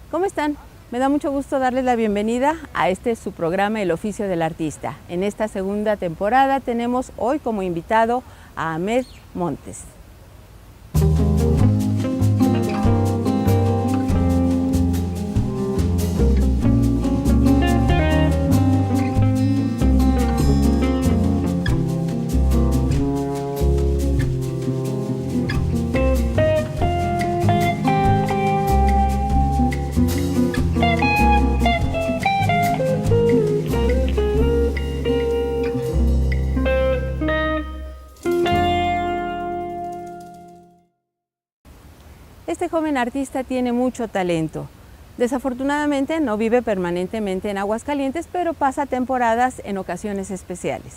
¿Cómo están? Me da mucho gusto darles la bienvenida a su programa El Oficio del Artista. En esta segunda temporada tenemos hoy como invitado a Ahmed Montes. Este joven artista tiene mucho talento. Desafortunadamente no vive permanentemente en Aguascalientes, pero pasa temporadas en ocasiones especiales.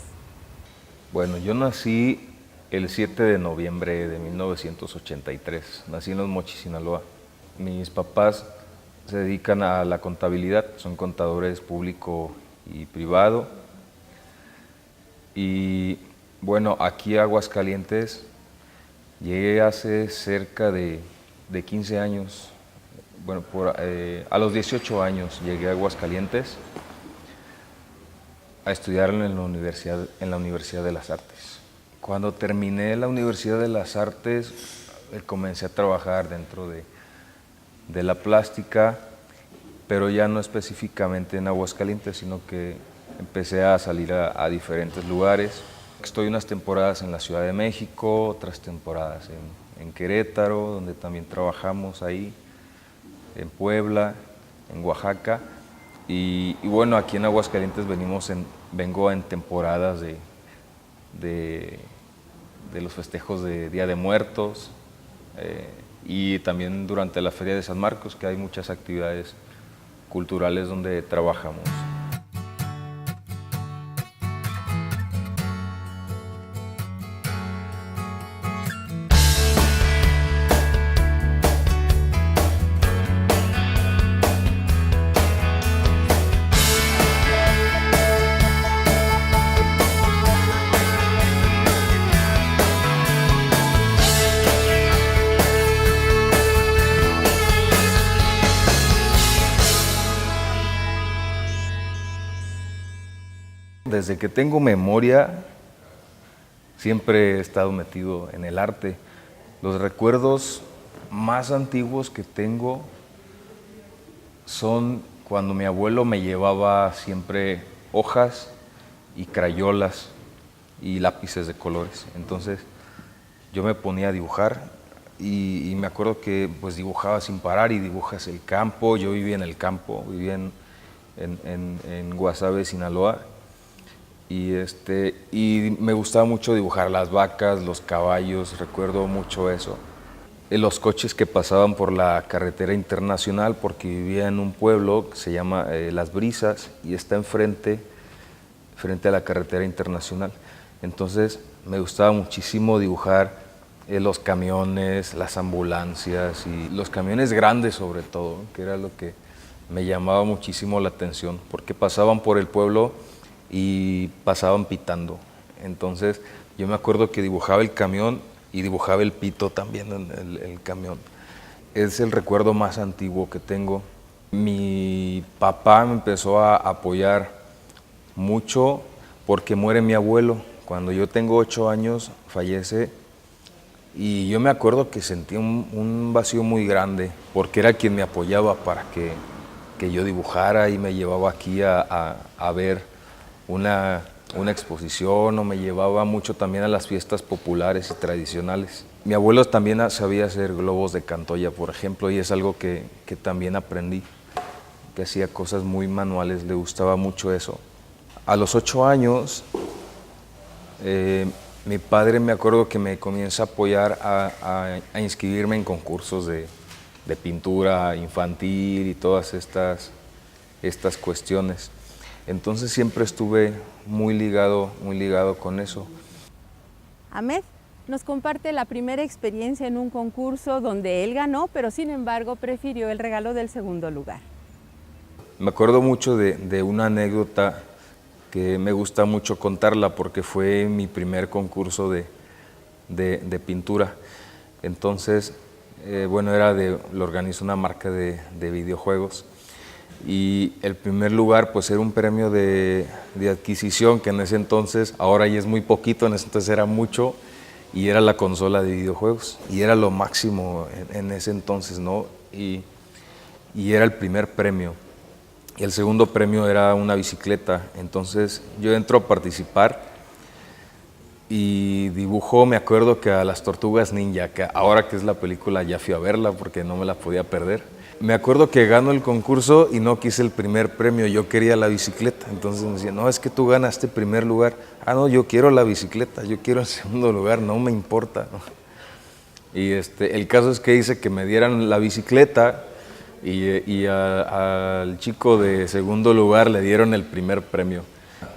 Bueno, yo nací el 7 de noviembre de 1983. Nací en Los Mochis, Sinaloa. Mis papás se dedican a la contabilidad, son contadores público y privado. Y bueno, aquí a Aguascalientes llegué hace cerca de 15 años, bueno, a los 18 años llegué a Aguascalientes a estudiar en la Universidad de las Artes. Cuando terminé la Universidad de las Artes, comencé a trabajar dentro de la plástica, pero ya no específicamente en Aguascalientes, sino que empecé a salir a diferentes lugares. Estoy unas temporadas en la Ciudad de México, otras temporadas en Querétaro, donde también trabajamos ahí, en Puebla, en Oaxaca. Y bueno, aquí en Aguascalientes vengo en temporadas de los festejos de Día de Muertos y también durante la Feria de San Marcos, que hay muchas actividades culturales donde trabajamos. Desde que tengo memoria, siempre he estado metido en el arte. Los recuerdos más antiguos que tengo son cuando mi abuelo me llevaba siempre hojas y crayolas y lápices de colores. Entonces yo me ponía a dibujar y me acuerdo que pues dibujaba sin parar y dibujas el campo. Yo vivía en el campo, vivía en Guasave, Sinaloa. Y me gustaba mucho dibujar las vacas, los caballos, recuerdo mucho eso. Los coches que pasaban por la carretera internacional, porque vivía en un pueblo que se llama Las Brisas y está frente a la carretera internacional. Entonces me gustaba muchísimo dibujar los camiones, las ambulancias y los camiones grandes sobre todo, que era lo que me llamaba muchísimo la atención, porque pasaban por el pueblo y pasaban pitando. Entonces yo me acuerdo que dibujaba el camión y dibujaba el pito también en el camión. Es el recuerdo más antiguo que tengo. Mi papá me empezó a apoyar mucho porque muere mi abuelo. Cuando yo tengo 8 años fallece y yo me acuerdo que sentí un vacío muy grande porque era quien me apoyaba para que yo dibujara y me llevaba aquí a ver una exposición, o me llevaba mucho también a las fiestas populares y tradicionales. Mi abuelo también sabía hacer globos de Cantoya, por ejemplo, y es algo que también aprendí, que hacía cosas muy manuales, le gustaba mucho eso. A los 8 años, mi padre me acuerdo que me comienza a apoyar a inscribirme en concursos de pintura infantil y todas estas cuestiones. Entonces siempre estuve muy ligado con eso. Ahmed nos comparte la primera experiencia en un concurso donde él ganó, pero sin embargo prefirió el regalo del segundo lugar. Me acuerdo mucho de una anécdota que me gusta mucho contarla porque fue mi primer concurso de pintura. Entonces Bueno, lo organizó una marca de videojuegos. Y el primer lugar pues era un premio de adquisición que en ese entonces, ahora ya es muy poquito, en ese entonces era mucho, y era la consola de videojuegos y era lo máximo en ese entonces, ¿no? Y era el primer premio. Y el segundo premio era una bicicleta. Entonces yo entro a participar y dibujo, me acuerdo que a las Tortugas Ninja, que ahora que es la película ya fui a verla porque no me la podía perder. Me acuerdo que gano el concurso y no quise el primer premio, yo quería la bicicleta. Entonces me decían, no, es que tú ganaste primer lugar. Ah, no, yo quiero la bicicleta, yo quiero el segundo lugar, no me importa, ¿no? Y el caso es que hice que me dieran la bicicleta y al chico de segundo lugar le dieron el primer premio.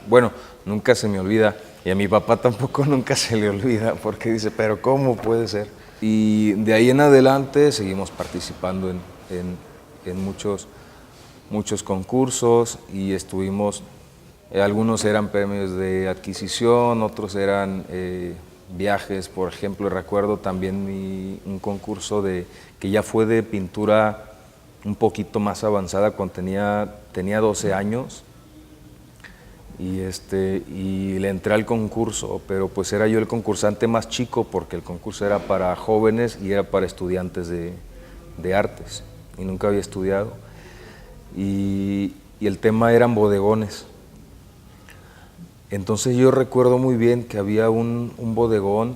Bueno, nunca se me olvida, y a mi papá tampoco nunca se le olvida, porque dice, pero ¿cómo puede ser? Y de ahí en adelante seguimos participando en muchos concursos y estuvimos, algunos eran premios de adquisición, otros eran viajes. Por ejemplo, recuerdo también un concurso que ya fue de pintura un poquito más avanzada cuando tenía 12 años y le entré al concurso, pero pues era yo el concursante más chico porque el concurso era para jóvenes y era para estudiantes de artes y nunca había estudiado y el tema eran bodegones. Entonces yo recuerdo muy bien que había un bodegón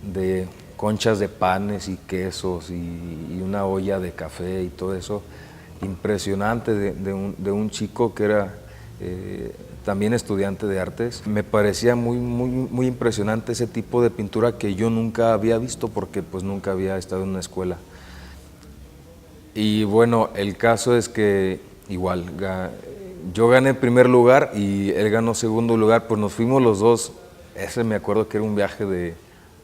de conchas de panes y quesos y una olla de café y todo eso, impresionante, de un chico que era también estudiante de artes. Me parecía muy impresionante ese tipo de pintura que yo nunca había visto porque pues nunca había estado en una escuela. Y bueno, el caso es que igual, yo gané primer lugar y él ganó segundo lugar, pues nos fuimos los dos. Ese me acuerdo que era un viaje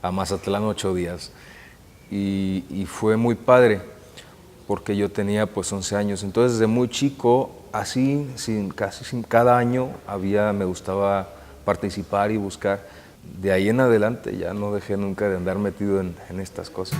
a Mazatlán 8 días y fue muy padre porque yo tenía pues 11 años. Entonces desde muy chico, así, casi cada año me gustaba participar y buscar. De ahí en adelante ya no dejé nunca de andar metido en estas cosas.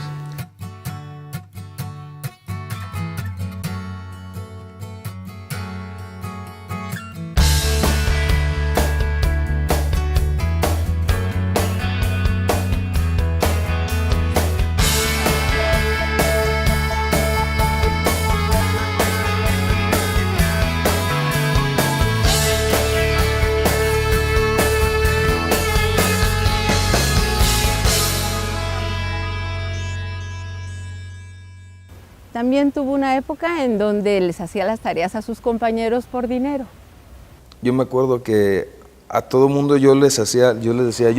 También tuvo una época en donde les hacía las tareas a sus compañeros por dinero. Yo me acuerdo que a todo mundo yo les decía, yo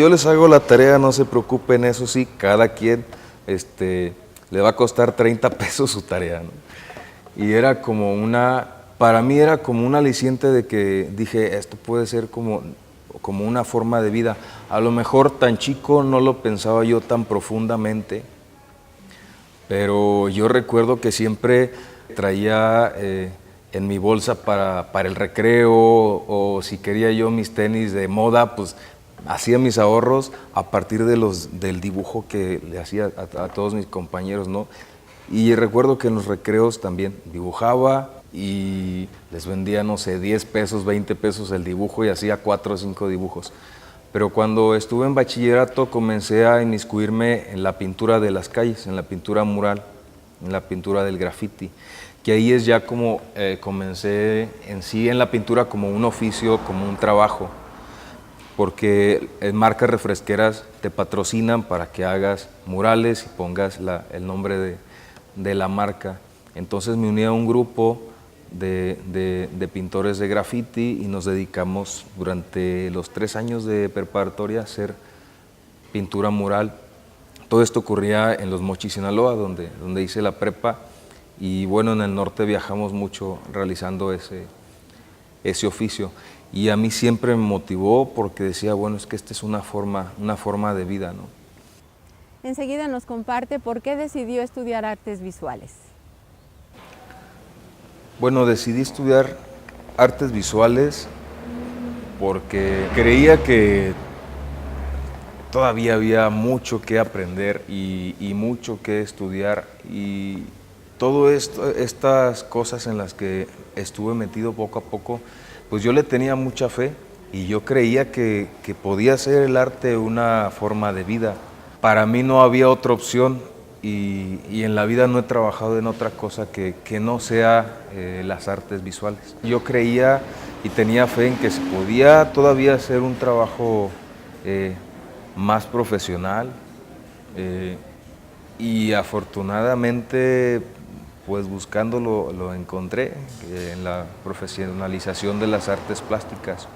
les hago la tarea, no se preocupen, eso sí, cada quien le va a costar 30 pesos su tarea, ¿no? Y era para mí era como un aliciente de que dije, esto puede ser como una forma de vida. A lo mejor tan chico no lo pensaba yo tan profundamente, pero yo recuerdo que siempre traía en mi bolsa para el recreo o si quería yo mis tenis de moda, pues hacía mis ahorros a partir del dibujo que le hacía a todos mis compañeros, ¿no? Y recuerdo que en los recreos también dibujaba y les vendía, no sé, 10 pesos, 20 pesos el dibujo y hacía 4 o 5 dibujos. Pero cuando estuve en bachillerato comencé a inmiscuirme en la pintura de las calles, en la pintura mural, en la pintura del graffiti, que ahí es ya como comencé en sí en la pintura como un oficio, como un trabajo, porque marcas refresqueras te patrocinan para que hagas murales y pongas el nombre de la marca. Entonces me uní a un grupo de pintores de graffiti y nos dedicamos durante los 3 años de preparatoria a hacer pintura mural. Todo esto ocurría en Los Mochis, Sinaloa, donde hice la prepa, y bueno, en el norte viajamos mucho realizando ese oficio. Y a mí siempre me motivó porque decía, bueno, es que esta es una forma de vida, ¿no? Enseguida nos comparte por qué decidió estudiar artes visuales. Bueno, decidí estudiar artes visuales porque creía que todavía había mucho que aprender y mucho que estudiar, y todo esto, estas cosas en las que estuve metido poco a poco, pues yo le tenía mucha fe y yo creía que podía ser el arte una forma de vida. Para mí no había otra opción, y en la vida no he trabajado en otra cosa que no sea las artes visuales. Yo creía y tenía fe en que se podía todavía hacer un trabajo más profesional, y afortunadamente, pues buscándolo lo encontré en la profesionalización de las artes plásticas.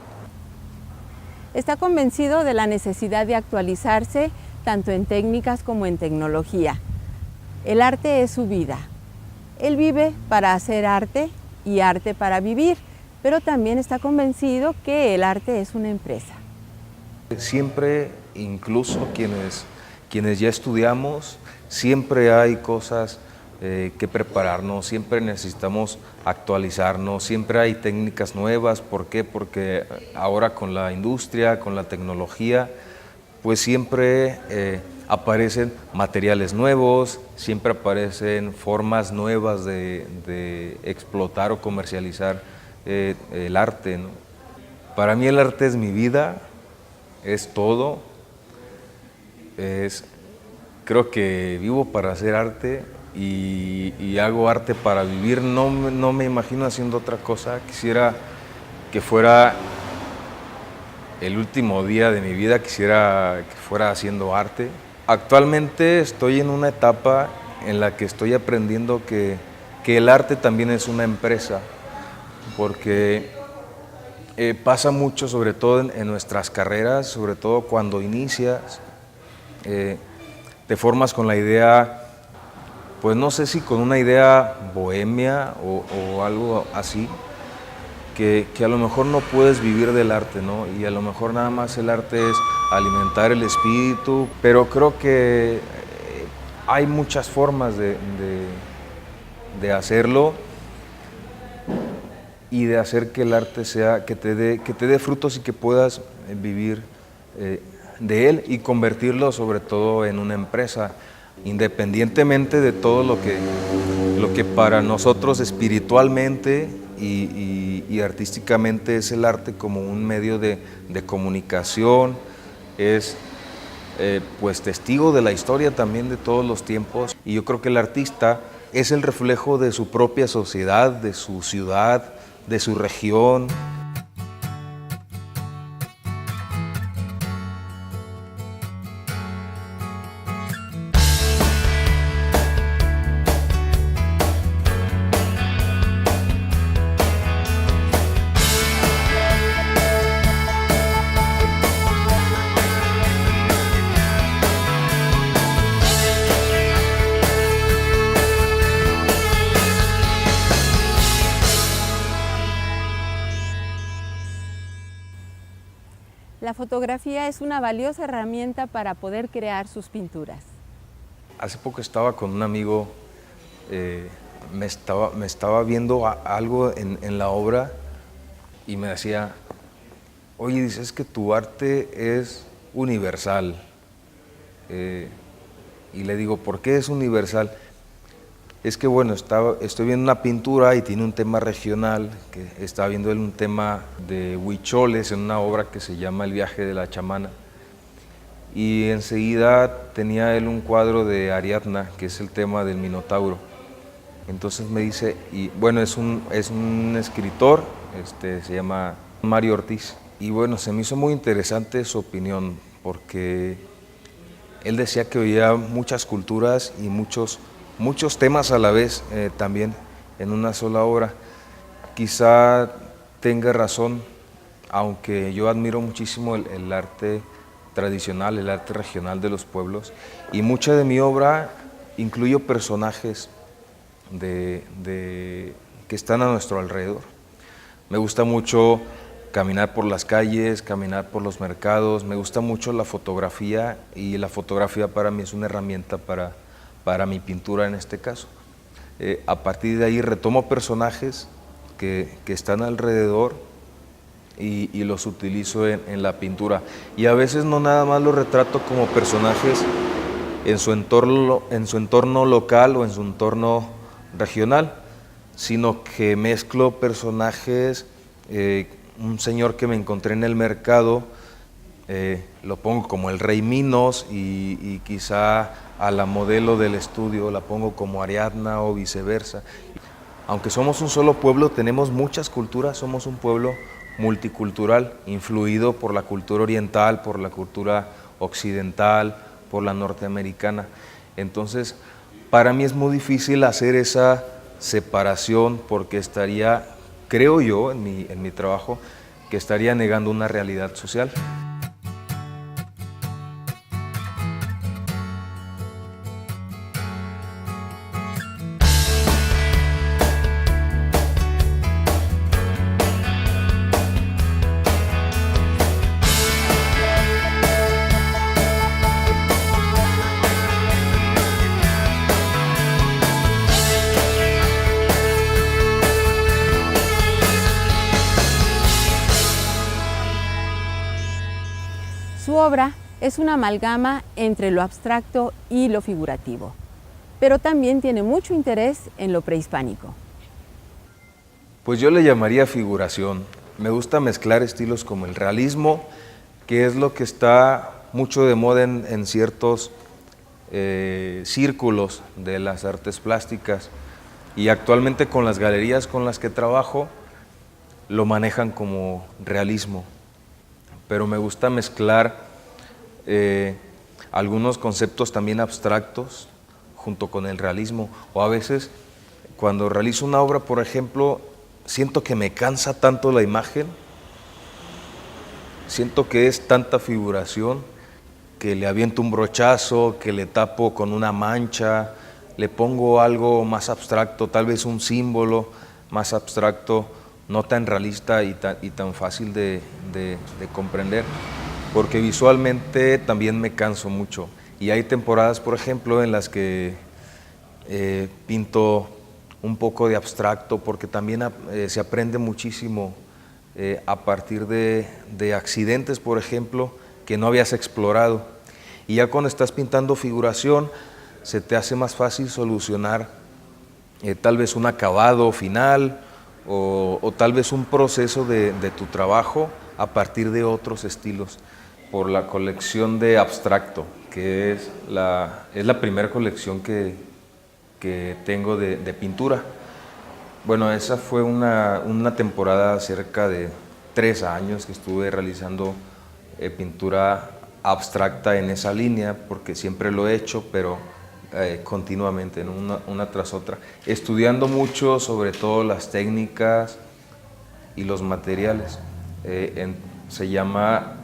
Está convencido de la necesidad de actualizarse tanto en técnicas como en tecnología. El arte es su vida. Él vive para hacer arte y arte para vivir, pero también está convencido que el arte es una empresa. Siempre, incluso quienes ya estudiamos, siempre hay cosas que prepararnos, siempre necesitamos actualizarnos, siempre hay técnicas nuevas. ¿Por qué? Porque ahora con la industria, con la tecnología, pues siempre aparecen materiales nuevos, siempre aparecen formas nuevas de explotar o comercializar el arte, ¿no? Para mí el arte es mi vida, es todo. Creo que vivo para hacer arte y hago arte para vivir. No me imagino haciendo otra cosa. Quisiera que fuera el último día de mi vida, quisiera que fuera haciendo arte. Actualmente estoy en una etapa en la que estoy aprendiendo que el arte también es una empresa, porque pasa mucho, sobre todo en nuestras carreras, sobre todo cuando inicias, te formas con la idea, pues no sé si con una idea bohemia o algo así, que a lo mejor no puedes vivir del arte, ¿no? Y a lo mejor nada más el arte es alimentar el espíritu, pero creo que hay muchas formas de hacerlo y de hacer que el arte sea, que te dé frutos y que puedas vivir de él y convertirlo sobre todo en una empresa, independientemente de todo lo que para nosotros espiritualmente y artísticamente es el arte, como un medio de comunicación, es pues testigo de la historia también de todos los tiempos, y yo creo que el artista es el reflejo de su propia sociedad, de su ciudad, de su región. La fotografía es una valiosa herramienta para poder crear sus pinturas. Hace poco estaba con un amigo, me estaba viendo algo en la obra y me decía, oye, dices que tu arte es universal. Y le digo, ¿por qué es universal? Es que bueno, estoy viendo una pintura y tiene un tema regional, que estaba viendo él un tema de huicholes en una obra que se llama El viaje de la chamana. Y enseguida tenía él un cuadro de Ariadna, que es el tema del Minotauro. Entonces me dice, y bueno, es un escritor, se llama Mario Ortiz. Y bueno, se me hizo muy interesante su opinión, porque él decía que oía muchas culturas y muchos temas a la vez, también en una sola obra. Quizá tenga razón, aunque yo admiro muchísimo el arte tradicional, el arte regional de los pueblos, y mucha de mi obra incluyo personajes que están a nuestro alrededor. Me gusta mucho caminar por las calles, caminar por los mercados, me gusta mucho la fotografía, y la fotografía para mí es una herramienta para mi pintura en este caso. A partir de ahí retomo personajes que están alrededor y los utilizo en la pintura. Y a veces no nada más los retrato como personajes en su entorno local o en su entorno regional, sino que mezclo personajes, un señor que me encontré en el mercado, lo pongo como el Rey Minos y quizá a la modelo del estudio la pongo como Ariadna o viceversa. Aunque somos un solo pueblo, tenemos muchas culturas, somos un pueblo multicultural, influido por la cultura oriental, por la cultura occidental, por la norteamericana. Entonces, para mí es muy difícil hacer esa separación porque estaría, creo yo, en mi trabajo, que estaría negando una realidad social. Su obra es una amalgama entre lo abstracto y lo figurativo, pero también tiene mucho interés en lo prehispánico. Pues yo le llamaría figuración. Me gusta mezclar estilos como el realismo, que es lo que está mucho de moda en ciertos círculos de las artes plásticas, y actualmente con las galerías con las que trabajo lo manejan como realismo. Pero me gusta mezclar algunos conceptos también abstractos junto con el realismo. O a veces, cuando realizo una obra, por ejemplo, siento que me cansa tanto la imagen, siento que es tanta figuración, que le aviento un brochazo, que le tapo con una mancha, le pongo algo más abstracto, tal vez un símbolo más abstracto, no tan realista y tan fácil de comprender, porque visualmente también me canso mucho. Y hay temporadas, por ejemplo, en las que pinto un poco de abstracto, porque también se aprende muchísimo a partir de accidentes, por ejemplo, que no habías explorado. Y ya cuando estás pintando figuración, se te hace más fácil solucionar tal vez un acabado final, o tal vez un proceso de tu trabajo a partir de otros estilos, por la colección de abstracto, que es la primera colección que tengo de pintura. Bueno, esa fue una temporada cerca de 3 años que estuve realizando pintura abstracta en esa línea, porque siempre lo he hecho, pero continuamente, ¿no? una tras otra, estudiando mucho sobre todo las técnicas y los materiales. Se llama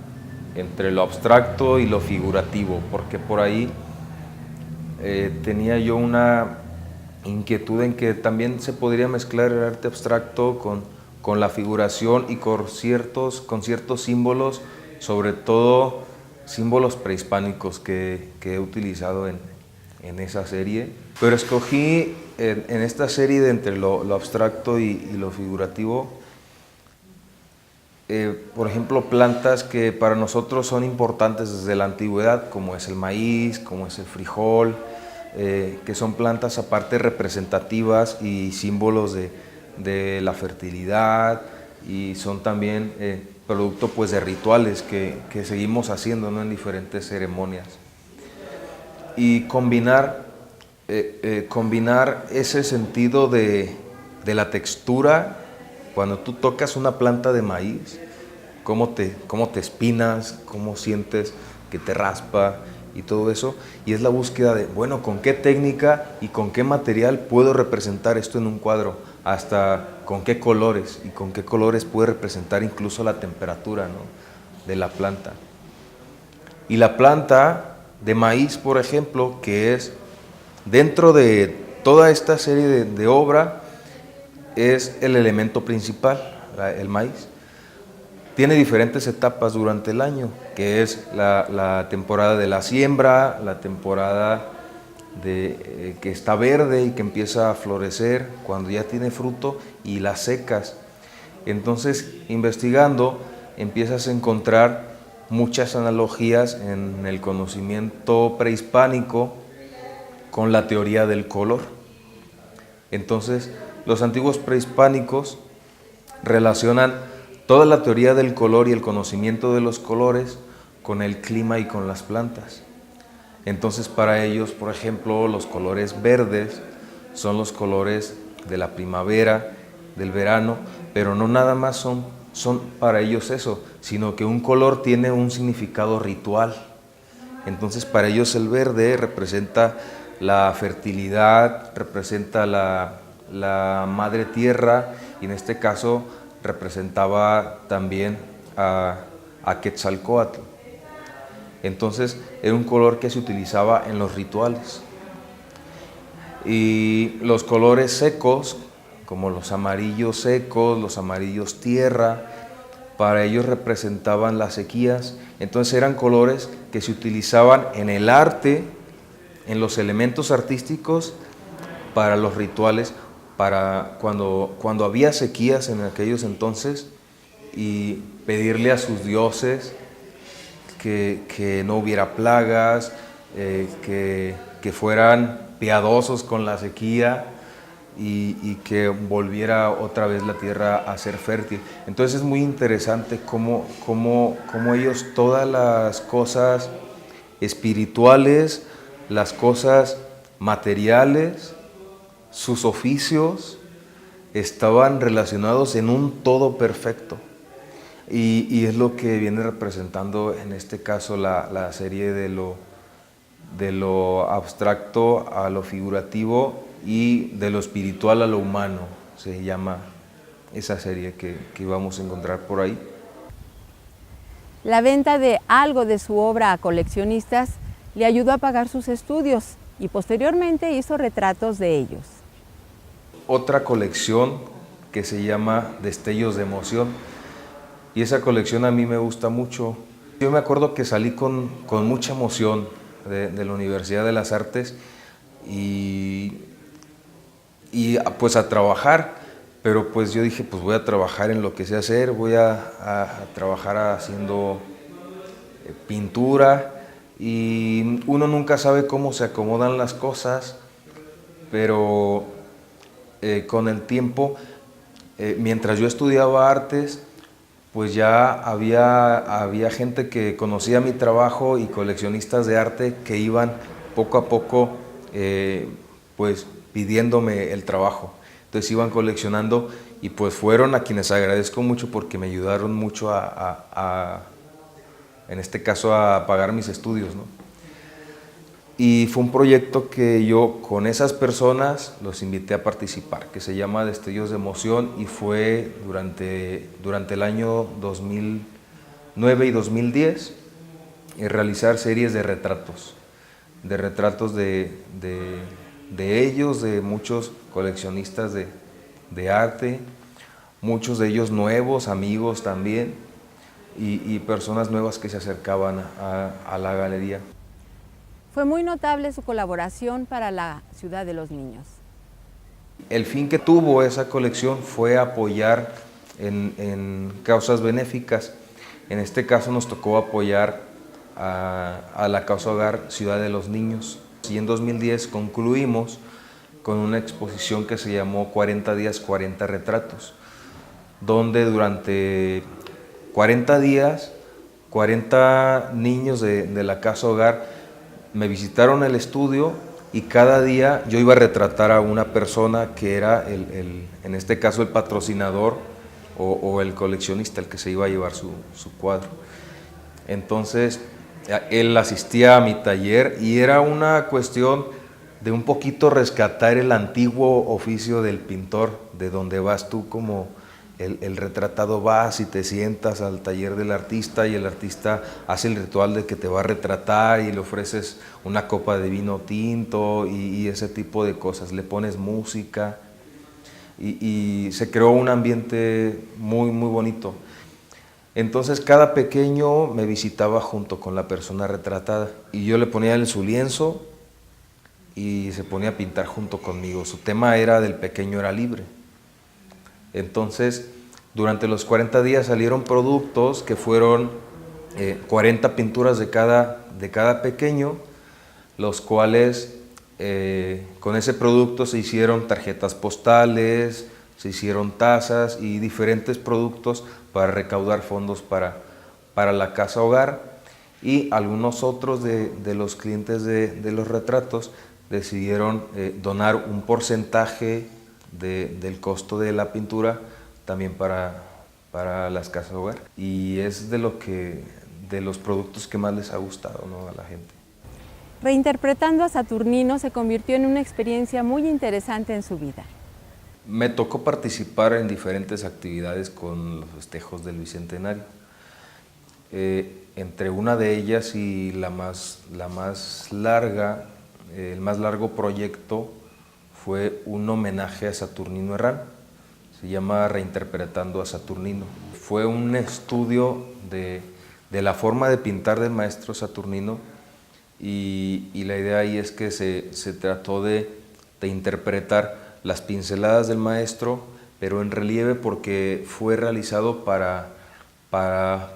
entre lo abstracto y lo figurativo, porque por ahí tenía yo una inquietud en que también se podría mezclar el arte abstracto con la figuración y con ciertos símbolos, sobre todo símbolos prehispánicos que he utilizado en esa serie. Pero escogí en esta serie de entre lo abstracto y lo figurativo, por ejemplo, plantas que para nosotros son importantes desde la antigüedad, como es el maíz, como es el frijol, que son plantas aparte representativas y símbolos de la fertilidad, y son también producto pues de rituales que seguimos haciendo, ¿no? En diferentes ceremonias. Y combinar ese sentido de la textura cuando tú tocas una planta de maíz, cómo te espinas, cómo sientes que te raspa y todo eso, y es la búsqueda de, bueno, ¿con qué técnica y con qué material puedo representar esto en un cuadro? Hasta con qué colores, y con qué colores puede representar incluso la temperatura, ¿no? de la planta. Y la planta de maíz, por ejemplo, que es dentro de toda esta serie de obra, es el elemento principal, el maíz. Tiene diferentes etapas durante el año, que es la temporada de la siembra, la temporada que está verde y que empieza a florecer cuando ya tiene fruto, y las secas. Entonces, investigando, empiezas a encontrar muchas analogías en el conocimiento prehispánico con la teoría del color. Entonces, los antiguos prehispánicos relacionan toda la teoría del color y el conocimiento de los colores con el clima y con las plantas. Entonces, para ellos, por ejemplo, los colores verdes son los colores de la primavera, del verano, pero no nada más son para ellos eso, sino que un color tiene un significado ritual. Entonces, para ellos el verde representa la fertilidad, representa la madre tierra, y en este caso representaba también a Quetzalcóatl. Entonces, era un color que se utilizaba en los rituales. Y los colores secos, como los amarillos secos, los amarillos tierra, para ellos representaban las sequías. Entonces eran colores que se utilizaban en el arte, en los elementos artísticos, para los rituales, para cuando había sequías en aquellos entonces, y pedirle a sus dioses que no hubiera plagas, que fueran piadosos con la sequía, y que volviera otra vez la tierra a ser fértil. Entonces es muy interesante cómo ellos, todas las cosas espirituales, las cosas materiales, sus oficios, estaban relacionados en un todo perfecto. Y es lo que viene representando en este caso la serie de lo abstracto a lo figurativo y de lo espiritual a lo humano, se llama esa serie que vamos a encontrar por ahí. La venta de algo de su obra a coleccionistas le ayudó a pagar sus estudios y posteriormente hizo retratos de ellos. Otra colección que se llama Destellos de Emoción, y esa colección a mí me gusta mucho. Yo me acuerdo que salí con mucha emoción de la Universidad de las Artes y pues a trabajar, pero pues yo dije, pues voy a trabajar en lo que sé hacer, voy a trabajar haciendo pintura, y uno nunca sabe cómo se acomodan las cosas, pero con el tiempo, mientras yo estudiaba artes, pues ya había gente que conocía mi trabajo y coleccionistas de arte que iban poco a poco pues pidiéndome el trabajo. Entonces iban coleccionando y pues fueron a quienes agradezco mucho porque me ayudaron mucho en este caso a pagar mis estudios, ¿no? Y fue un proyecto que yo con esas personas los invité a participar, que se llama Destellos de Emoción, y fue durante el año 2009 y 2010 realizar series de retratos de ellos, de muchos coleccionistas de arte, muchos de ellos nuevos, amigos también, y personas nuevas que se acercaban a la galería. Fue muy notable su colaboración para la Ciudad de los Niños. El fin que tuvo esa colección fue apoyar en causas benéficas. En este caso nos tocó apoyar a la Causa Hogar Ciudad de los Niños. Y en 2010 concluimos con una exposición que se llamó 40 días, 40 retratos, donde durante 40 días, 40 niños de la Casa Hogar me visitaron el estudio, y cada día yo iba a retratar a una persona que era, en este caso, el patrocinador o el coleccionista, el que se iba a llevar su cuadro. Entonces, él asistía a mi taller y era una cuestión de un poquito rescatar el antiguo oficio del pintor, de donde vas tú como el retratado, vas y te sientas al taller del artista y el artista hace el ritual de que te va a retratar y le ofreces una copa de vino tinto y ese tipo de cosas, le pones música y se creó un ambiente muy, muy bonito. Entonces cada pequeño me visitaba junto con la persona retratada y yo le ponía en su lienzo y se ponía a pintar junto conmigo. Su tema era del pequeño era libre. Entonces Durante los 40 días salieron productos que fueron 40 pinturas de cada pequeño, los cuales con ese producto se hicieron tarjetas postales, se hicieron tazas y diferentes productos para recaudar fondos para la casa hogar, y algunos otros de los clientes de los retratos decidieron donar un porcentaje del costo de la pintura también para las casas hogar, y es de los productos que más les ha gustado, ¿no?, a la gente. Reinterpretando a Saturnino se convirtió en una experiencia muy interesante en su vida. Me tocó participar en diferentes actividades con los festejos del Bicentenario. Entre una de ellas y la más larga, el más largo proyecto fue un homenaje a Saturnino Herrán. Se llama Reinterpretando a Saturnino. Fue un estudio de la forma de pintar del maestro Saturnino, y la idea ahí es que se trató de interpretar las pinceladas del maestro, pero en relieve, porque fue realizado para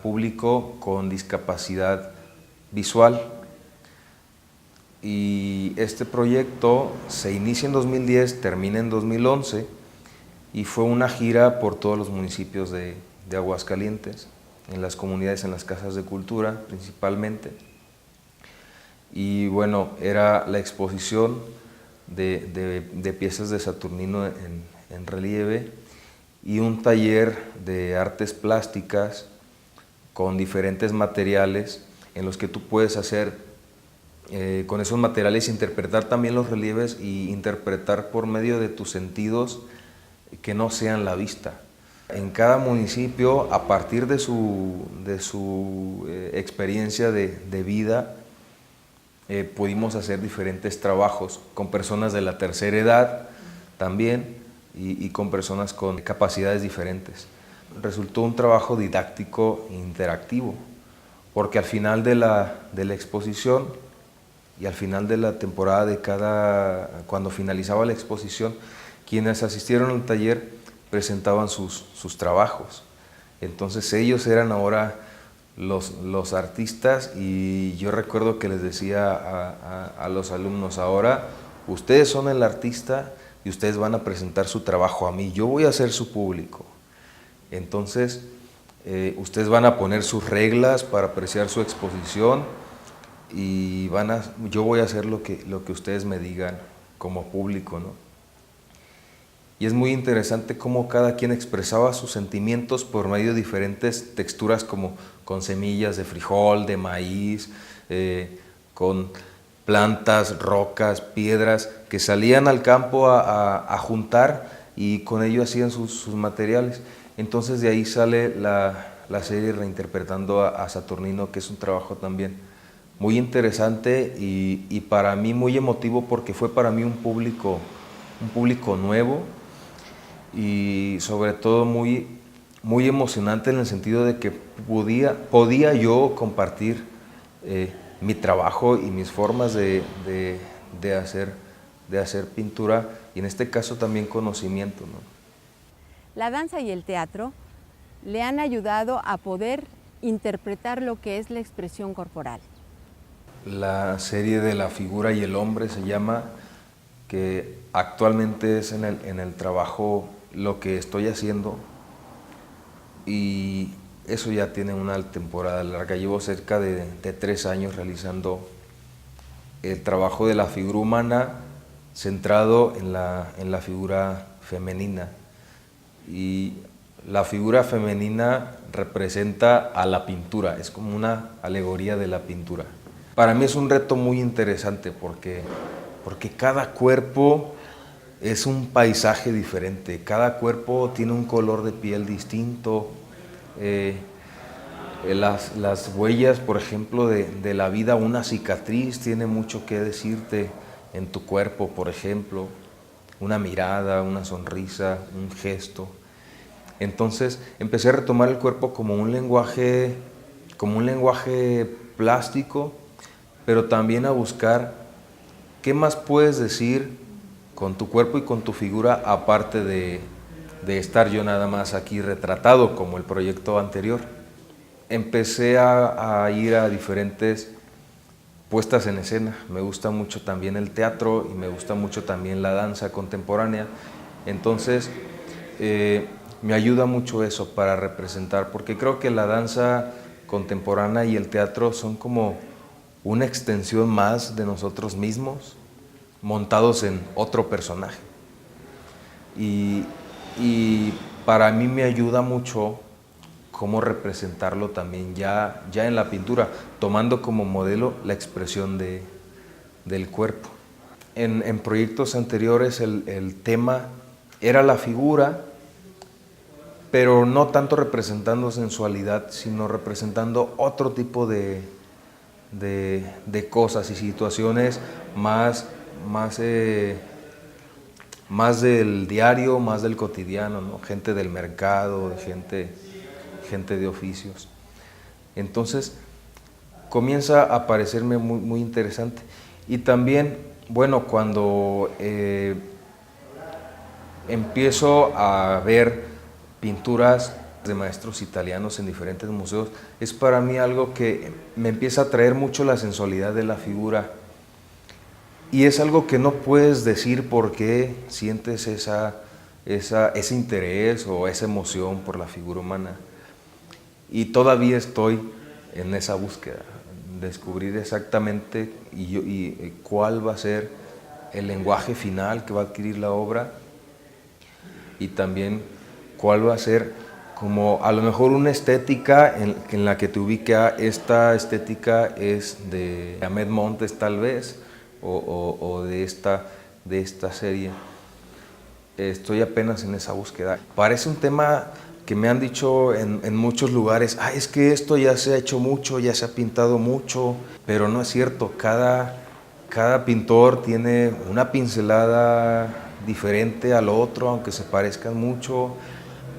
público con discapacidad visual. Y este proyecto se inicia en 2010, termina en 2011, y fue una gira por todos los municipios de Aguascalientes, en las comunidades, en las casas de cultura principalmente. Y bueno, era la exposición de piezas de Saturnino en relieve, y un taller de artes plásticas con diferentes materiales en los que tú puedes hacer con esos materiales, interpretar también los relieves y interpretar por medio de tus sentidos que no sean la vista. En cada municipio, a partir de su experiencia de vida, pudimos hacer diferentes trabajos con personas de la tercera edad también, y con personas con capacidades diferentes. Resultó un trabajo didáctico interactivo, porque al final de la exposición y al final de la temporada cuando finalizaba la exposición, quienes asistieron al taller presentaban sus trabajos. Entonces ellos eran ahora los artistas, y yo recuerdo que les decía a los alumnos: ahora ustedes son el artista y ustedes van a presentar su trabajo a mí, yo voy a ser su público. Entonces ustedes van a poner sus reglas para apreciar su exposición, y yo voy a hacer lo que ustedes me digan como público, ¿no? Y es muy interesante cómo cada quien expresaba sus sentimientos por medio de diferentes texturas, como con semillas de frijol, de maíz, con plantas, rocas, piedras, que salían al campo a juntar, y con ello hacían sus materiales. Entonces de ahí sale la serie Reinterpretando a Saturnino, que es un trabajo también muy interesante y para mí muy emotivo, porque fue para mí un público nuevo, y sobre todo muy emocionante, en el sentido de que podía yo compartir mi trabajo y mis formas de hacer pintura, y en este caso también conocimiento, ¿no? La danza y el teatro le han ayudado a poder interpretar lo que es la expresión corporal. La serie de La figura y el hombre se llama, que actualmente es en el trabajo lo que estoy haciendo, y eso ya tiene una temporada larga. Llevo cerca de 3 años realizando el trabajo de la figura humana, centrado en la figura femenina. Y la figura femenina representa a la pintura, es como una alegoría de la pintura. Para mí es un reto muy interesante, porque cada cuerpo es un paisaje diferente, cada cuerpo tiene un color de piel distinto. Las huellas, por ejemplo, de la vida, una cicatriz tiene mucho que decirte en tu cuerpo, por ejemplo, una mirada, una sonrisa, un gesto. Entonces empecé a retomar el cuerpo como un lenguaje plástico, pero también a buscar qué más puedes decir con tu cuerpo y con tu figura, aparte de de estar yo nada más aquí retratado como el proyecto anterior. Empecé a ir a diferentes puestas en escena. Me gusta mucho también el teatro y me gusta mucho también la danza contemporánea. Entonces, me ayuda mucho eso para representar, porque creo que la danza contemporánea y el teatro son como una extensión más de nosotros mismos, montados en otro personaje. Y para mí me ayuda mucho cómo representarlo también ya en la pintura, tomando como modelo la expresión del cuerpo. En proyectos anteriores el tema era la figura, pero no tanto representando sensualidad, sino representando otro tipo de cosas y situaciones más del diario, más del cotidiano, ¿no? Gente del mercado, gente de oficios. Entonces comienza a parecerme muy interesante. Y también, bueno, cuando empiezo a ver pinturas de maestros italianos en diferentes museos, es para mí algo que me empieza a atraer mucho la sensualidad de la figura. Y es algo que no puedes decir por qué sientes ese interés o esa emoción por la figura humana. Y todavía estoy en esa búsqueda, descubrir exactamente cuál va a ser el lenguaje final que va a adquirir la obra, y también cuál va a ser como a lo mejor una estética en la que te ubica. Esta estética es de Ahmed Montes tal vez, o de esta serie. Estoy apenas en esa búsqueda. Parece un tema que me han dicho en muchos lugares, es que esto ya se ha hecho mucho, ya se ha pintado mucho, pero no es cierto. Cada pintor tiene una pincelada diferente al otro, aunque se parezcan mucho,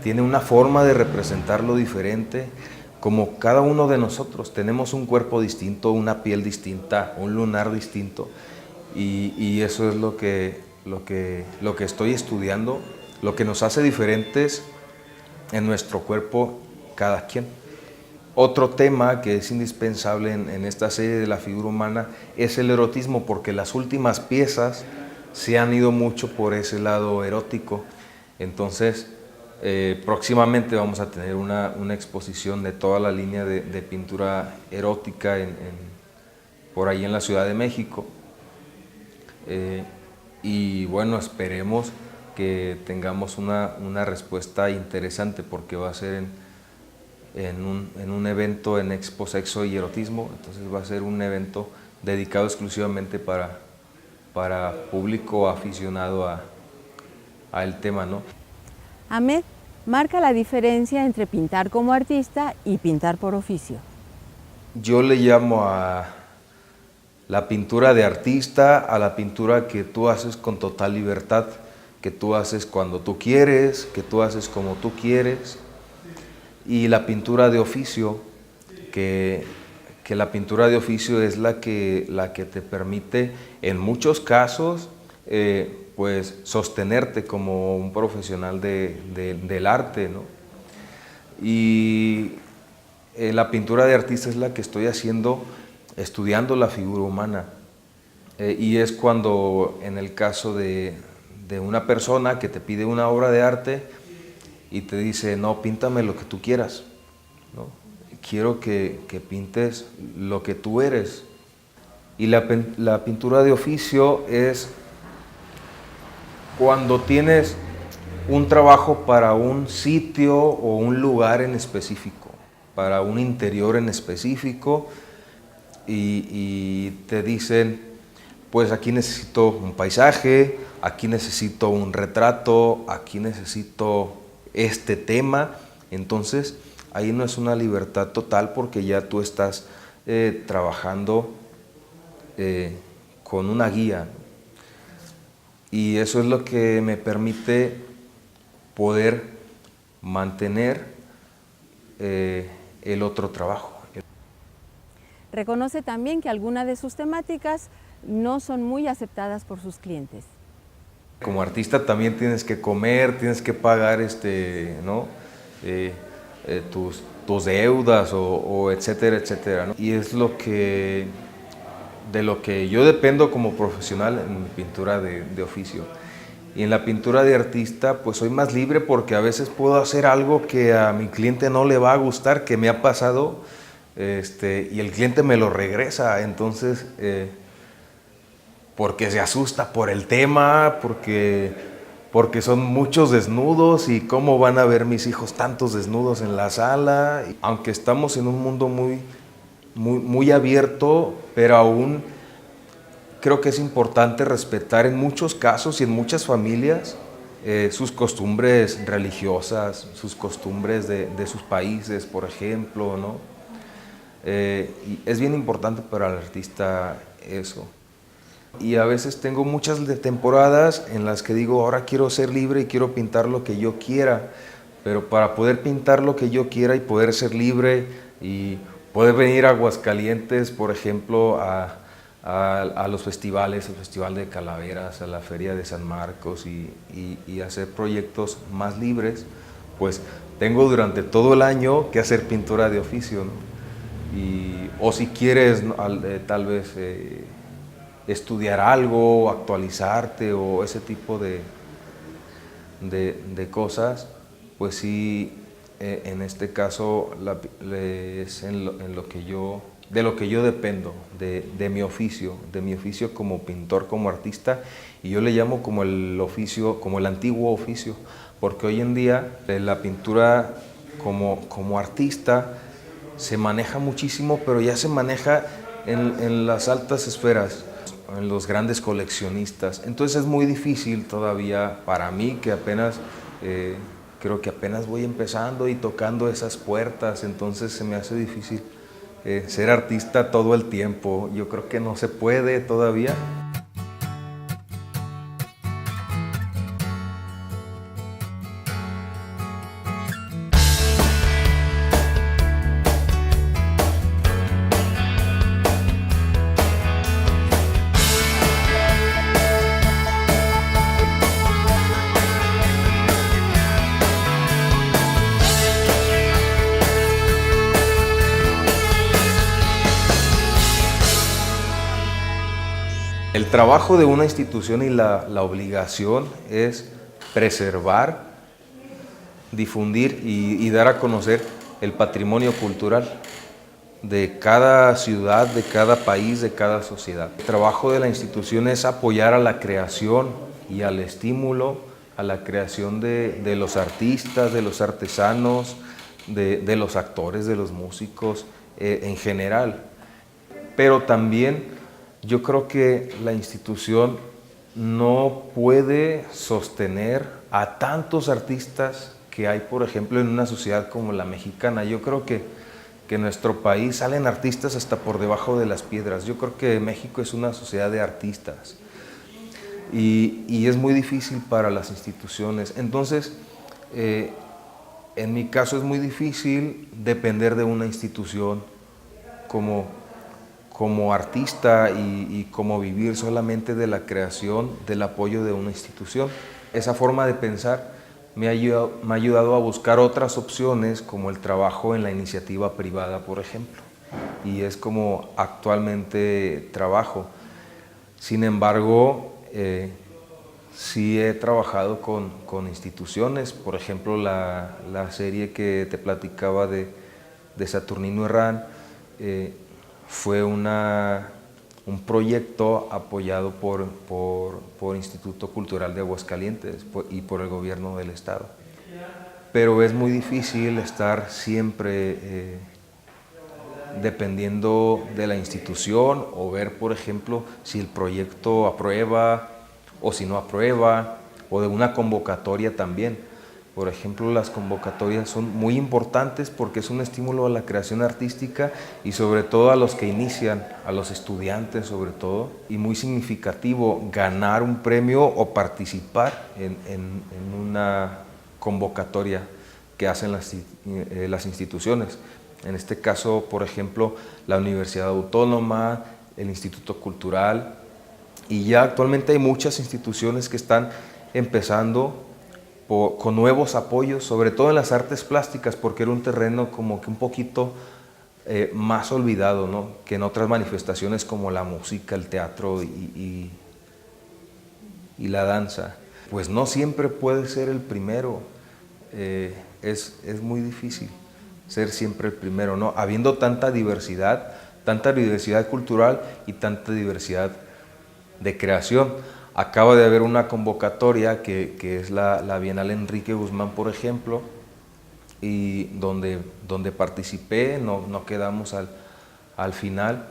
tiene una forma de representarlo diferente. Como cada uno de nosotros tenemos un cuerpo distinto, una piel distinta, un lunar distinto, y eso es lo que estoy estudiando, lo que nos hace diferentes en nuestro cuerpo cada quien. Otro tema que es indispensable en esta serie de la figura humana es el erotismo, porque las últimas piezas se han ido mucho por ese lado erótico. Entonces, próximamente vamos a tener una exposición de toda la línea de pintura erótica por ahí en la Ciudad de México. Y bueno, esperemos que tengamos una respuesta interesante, porque va a ser en un evento en Expo Sexo y Erotismo. Entonces va a ser un evento dedicado exclusivamente para público aficionado al tema, ¿no? Ahmed marca la diferencia entre pintar como artista y pintar por oficio. Yo le llamo a la pintura de artista a la pintura que tú haces con total libertad, que tú haces cuando tú quieres, que tú haces como tú quieres. Y la pintura de oficio, que la pintura de oficio es la que te permite, en muchos casos, pues sostenerte como un profesional del arte, ¿no? Y la pintura de artista es la que estoy haciendo estudiando la figura humana. Y es cuando, en el caso de una persona que te pide una obra de arte y te dice, no, píntame lo que tú quieras, ¿no? Quiero que pintes lo que tú eres. Y la pintura de oficio es cuando tienes un trabajo para un sitio o un lugar en específico, para un interior en específico, y te dicen, pues aquí necesito un paisaje, aquí necesito un retrato, aquí necesito este tema. Entonces ahí no es una libertad total, porque ya tú estás trabajando con una guía, y eso es lo que me permite poder mantener el otro trabajo. Reconoce también que algunas de sus temáticas no son muy aceptadas por sus clientes. Como artista también tienes que comer, tienes que pagar ¿no? Tus deudas o etcétera, etcétera, ¿no? Y es de lo que yo dependo como profesional en mi pintura de oficio. Y en la pintura de artista pues soy más libre porque a veces puedo hacer algo que a mi cliente no le va a gustar, que me ha pasado, y el cliente me lo regresa, entonces porque se asusta por el tema, porque son muchos desnudos y cómo van a ver mis hijos tantos desnudos en la sala. Aunque estamos en un mundo muy abierto, pero aún creo que es importante respetar en muchos casos y en muchas familias sus costumbres religiosas, sus costumbres de sus países, por ejemplo, ¿no? Y es bien importante para el artista eso. Y a veces tengo muchas temporadas en las que digo, ahora quiero ser libre y quiero pintar lo que yo quiera, pero para poder pintar lo que yo quiera y poder ser libre y poder venir a Aguascalientes, por ejemplo, a los festivales, el Festival de Calaveras, a la Feria de San Marcos y hacer proyectos más libres, pues tengo durante todo el año que hacer pintura de oficio, ¿no? O si quieres tal vez estudiar algo, actualizarte o ese tipo de cosas, pues sí, en este caso es de lo que yo dependo, de mi oficio como pintor, como artista, y yo le llamo como el oficio, como el antiguo oficio, porque hoy en día la pintura como artista se maneja muchísimo, pero ya se maneja en las altas esferas, en los grandes coleccionistas. Entonces es muy difícil todavía para mí, que creo que apenas voy empezando y tocando esas puertas, entonces se me hace difícil ser artista todo el tiempo. Yo creo que no se puede todavía. El trabajo de una institución y la obligación es preservar, difundir y dar a conocer el patrimonio cultural de cada ciudad, de cada país, de cada sociedad. El trabajo de la institución es apoyar a la creación y al estímulo a la creación de los artistas, de los artesanos, de los actores, de los músicos en general. Pero también yo creo que la institución no puede sostener a tantos artistas que hay, por ejemplo, en una sociedad como la mexicana. Yo creo que en nuestro país salen artistas hasta por debajo de las piedras. Yo creo que México es una sociedad de artistas y es muy difícil para las instituciones. Entonces, en mi caso es muy difícil depender de una institución como artista y como vivir solamente de la creación, del apoyo de una institución. Esa forma de pensar me ha ayudado a buscar otras opciones, como el trabajo en la iniciativa privada, por ejemplo. Y es como actualmente trabajo. Sin embargo, sí he trabajado con instituciones, por ejemplo, la serie que te platicaba de Saturnino Herrán, fue un proyecto apoyado por Instituto Cultural de Aguascalientes y por el gobierno del estado. Pero es muy difícil estar siempre dependiendo de la institución o ver, por ejemplo, si el proyecto aprueba o si no aprueba, o de una convocatoria también. Por ejemplo, las convocatorias son muy importantes porque es un estímulo a la creación artística y sobre todo a los que inician, a los estudiantes sobre todo, y muy significativo ganar un premio o participar en una convocatoria que hacen las instituciones. En este caso, por ejemplo, la Universidad Autónoma, el Instituto Cultural, y ya actualmente hay muchas instituciones que están empezando con nuevos apoyos, sobre todo en las artes plásticas, porque era un terreno como que un poquito más olvidado, ¿no?, que en otras manifestaciones como la música, el teatro y la danza. Pues no siempre puede ser el primero, es muy difícil ser siempre el primero, ¿no?, habiendo tanta diversidad cultural y tanta diversidad de creación. Acaba de haber una convocatoria que es la Bienal Enrique Guzmán, por ejemplo, y donde participé, no quedamos al final,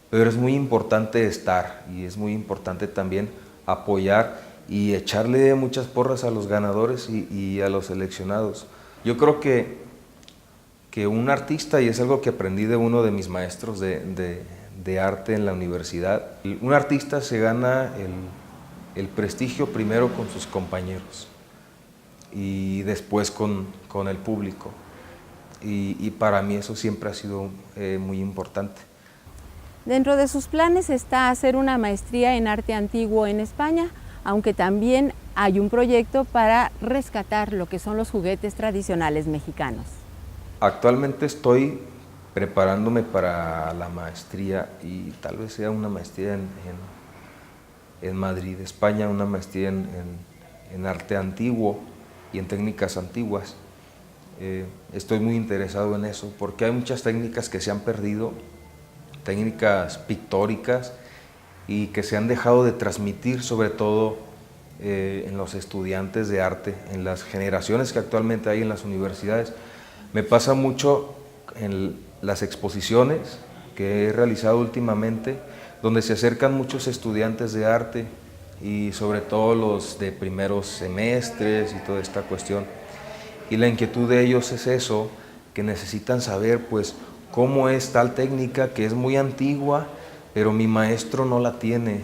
pero es muy importante estar y es muy importante también apoyar y echarle muchas porras a los ganadores y a los seleccionados. Yo creo que un artista, y es algo que aprendí de uno de mis maestros de arte en la universidad, un artista se gana el prestigio primero con sus compañeros y después con el público. Y para mí eso siempre ha sido muy importante. Dentro de sus planes está hacer una maestría en arte antiguo en España, aunque también hay un proyecto para rescatar lo que son los juguetes tradicionales mexicanos. Actualmente estoy preparándome para la maestría y tal vez sea una maestría en Madrid, España, una maestría en arte antiguo y en técnicas antiguas. Estoy muy interesado en eso porque hay muchas técnicas que se han perdido, técnicas pictóricas, y que se han dejado de transmitir, sobre todo en los estudiantes de arte, en las generaciones que actualmente hay en las universidades. Me pasa mucho en las exposiciones que he realizado últimamente, donde se acercan muchos estudiantes de arte y sobre todo los de primeros semestres y toda esta cuestión. Y la inquietud de ellos es eso, que necesitan saber pues cómo es tal técnica que es muy antigua, pero mi maestro no la tiene.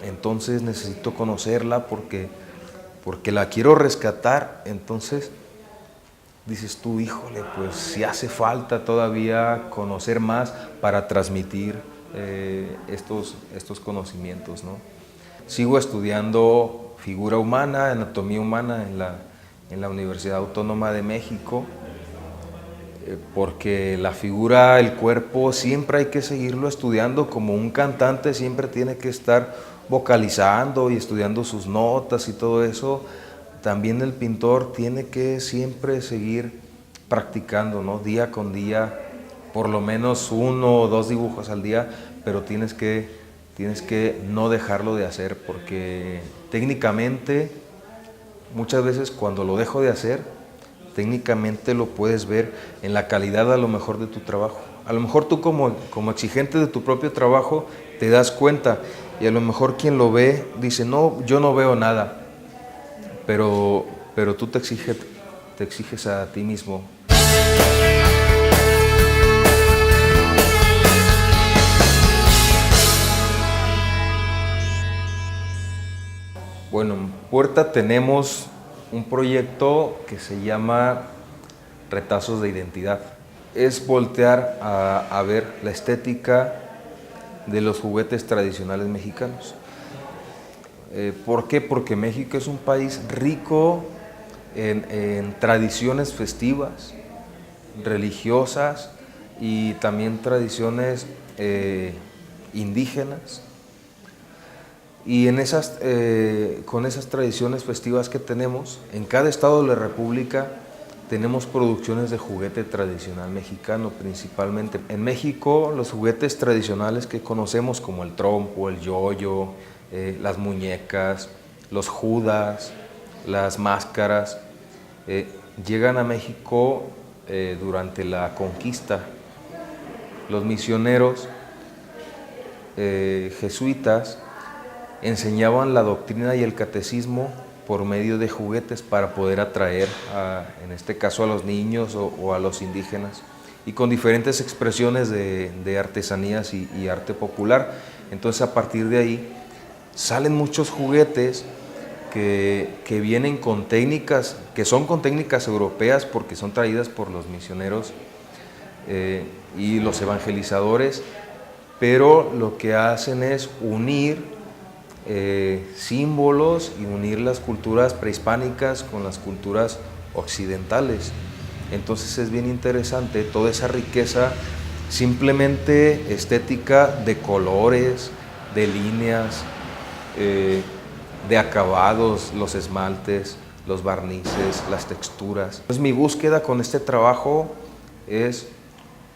Entonces necesito conocerla porque la quiero rescatar. Entonces dices tú, híjole, pues si hace falta todavía conocer más para transmitir estos conocimientos, ¿no? Sigo estudiando figura humana, anatomía humana en la Universidad Autónoma de México, porque la figura, el cuerpo, siempre hay que seguirlo estudiando. Como un cantante siempre tiene que estar vocalizando y estudiando sus notas y todo eso, también el pintor tiene que siempre seguir practicando, ¿no?, día con día, por lo menos 1 o 2 dibujos al día, pero tienes que no dejarlo de hacer, porque técnicamente muchas veces cuando lo dejo de hacer, técnicamente lo puedes ver en la calidad a lo mejor de tu trabajo. A lo mejor tú como exigente de tu propio trabajo te das cuenta, y a lo mejor quien lo ve dice, no, yo no veo nada, pero tú te exiges a ti mismo. Bueno, en Puerta tenemos un proyecto que se llama Retazos de Identidad. Es voltear a ver la estética de los juguetes tradicionales mexicanos. ¿Por qué? Porque México es un país rico en tradiciones festivas, religiosas y también tradiciones indígenas. Y con esas tradiciones festivas que tenemos, en cada estado de la República tenemos producciones de juguete tradicional mexicano principalmente. En México los juguetes tradicionales que conocemos como el trompo, el yoyo, las muñecas, los judas, las máscaras, llegan a México durante la conquista. Los misioneros jesuitas enseñaban la doctrina y el catecismo por medio de juguetes para poder atraer, en este caso, a los niños o a los indígenas, y con diferentes expresiones de artesanías y arte popular. Entonces, a partir de ahí, salen muchos juguetes que vienen con técnicas, que son con técnicas europeas porque son traídas por los misioneros y los evangelizadores, pero lo que hacen es unir símbolos y unir las culturas prehispánicas con las culturas occidentales. Entonces es bien interesante toda esa riqueza simplemente estética de colores, de líneas, de acabados, los esmaltes, los barnices, las texturas. Entonces mi búsqueda con este trabajo es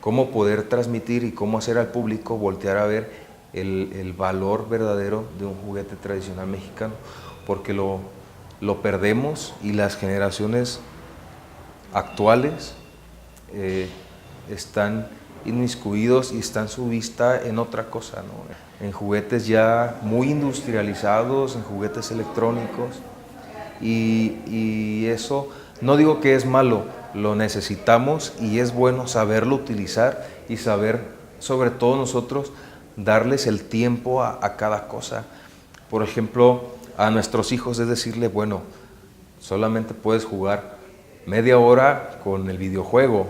cómo poder transmitir y cómo hacer al público voltear a ver el valor verdadero de un juguete tradicional mexicano, porque lo perdemos y las generaciones actuales están inmiscuidos y están su vista en otra cosa, ¿no? En juguetes ya muy industrializados, en juguetes electrónicos, y eso no digo que es malo, lo necesitamos y es bueno saberlo utilizar y saber, sobre todo nosotros, darles el tiempo a cada cosa. Por ejemplo, a nuestros hijos es decirle, bueno, solamente puedes jugar media hora con el videojuego,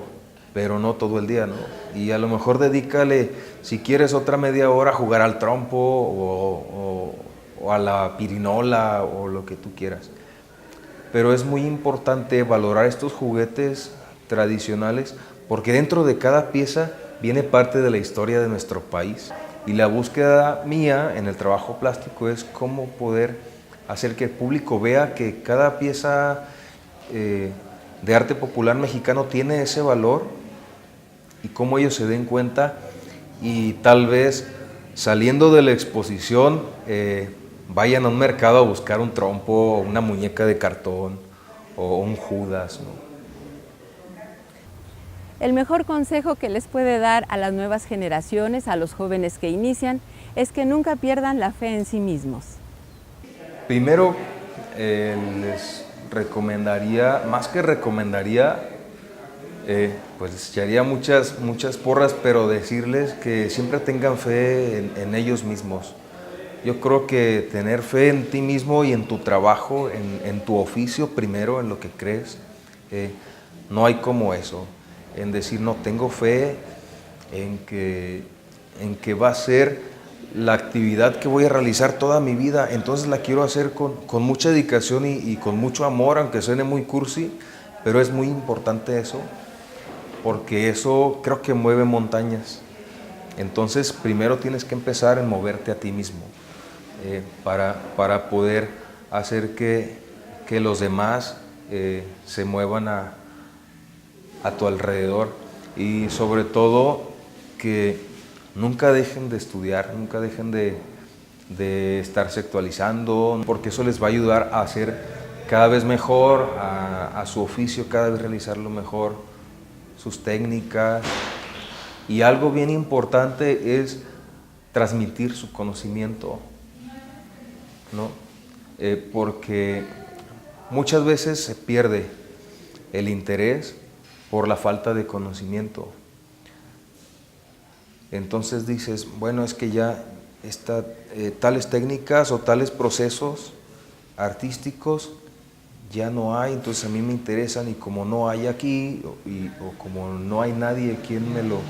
pero no todo el día, ¿no? Y a lo mejor dedícale, si quieres, otra media hora a jugar al trompo o a la pirinola o lo que tú quieras. Pero es muy importante valorar estos juguetes tradicionales porque dentro de cada pieza viene parte de la historia de nuestro país. Y la búsqueda mía en el trabajo plástico es cómo poder hacer que el público vea que cada pieza de arte popular mexicano tiene ese valor y cómo ellos se den cuenta y tal vez saliendo de la exposición vayan a un mercado a buscar un trompo, una muñeca de cartón o un Judas, ¿no? El mejor consejo que les puede dar a las nuevas generaciones, a los jóvenes que inician, es que nunca pierdan la fe en sí mismos. Primero, les recomendaría, más que recomendaría, pues les echaría muchas porras, pero decirles que siempre tengan fe en ellos mismos. Yo creo que tener fe en ti mismo y en tu trabajo, en tu oficio primero, en lo que crees, no hay como eso. En decir, no, tengo fe en que va a ser la actividad que voy a realizar toda mi vida, entonces la quiero hacer con mucha dedicación y con mucho amor, aunque suene muy cursi, pero es muy importante eso, porque eso creo que mueve montañas. Entonces, primero tienes que empezar en moverte a ti mismo, para poder hacer que los demás se muevan a tu alrededor, y sobre todo que nunca dejen de estudiar, nunca dejen de estarse actualizando, porque eso les va a ayudar a hacer cada vez mejor a su oficio, cada vez realizarlo mejor, sus técnicas. Y algo bien importante es transmitir su conocimiento, ¿no? Porque muchas veces se pierde el interés por la falta de conocimiento. Entonces dices, bueno, es que ya tales técnicas o tales procesos artísticos ya no hay, entonces a mí me interesan, y como no hay aquí, o como no hay nadie quien me lo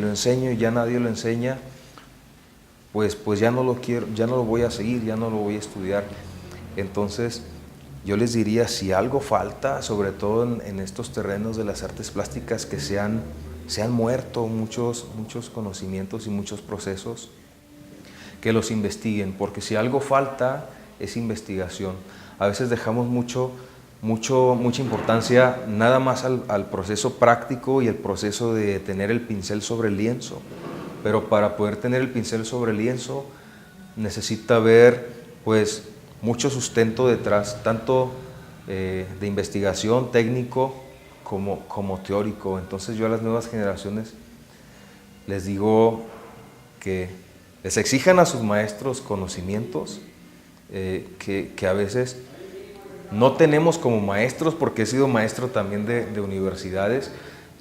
enseñe, y ya nadie lo enseña, pues ya no lo quiero, ya no lo voy a seguir, ya no lo voy a estudiar. Entonces yo les diría, si algo falta, sobre todo en estos terrenos de las artes plásticas, que se han muerto muchos conocimientos y muchos procesos, que los investiguen, porque si algo falta es investigación. A veces dejamos mucha importancia nada más al proceso práctico y el proceso de tener el pincel sobre el lienzo, pero para poder tener el pincel sobre el lienzo necesita haber pues mucho sustento detrás, tanto de investigación técnico como teórico. Entonces yo a las nuevas generaciones les digo que les exijan a sus maestros conocimientos que a veces no tenemos como maestros, porque he sido maestro también de universidades,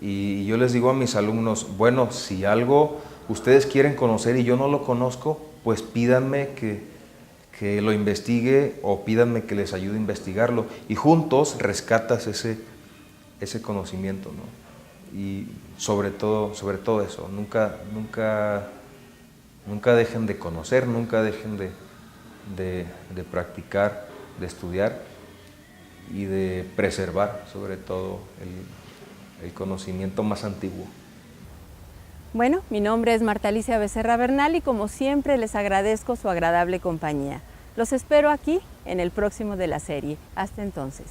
y yo les digo a mis alumnos, bueno, si algo ustedes quieren conocer y yo no lo conozco, pues pídanme que lo investigue, o pídanme que les ayude a investigarlo, y juntos rescatas ese conocimiento, ¿no? Y sobre todo eso, nunca dejen de conocer, nunca dejen de practicar, de estudiar y de preservar sobre todo el conocimiento más antiguo. Bueno, mi nombre es Marta Alicia Becerra Bernal y como siempre les agradezco su agradable compañía. Los espero aquí en el próximo de la serie. Hasta entonces.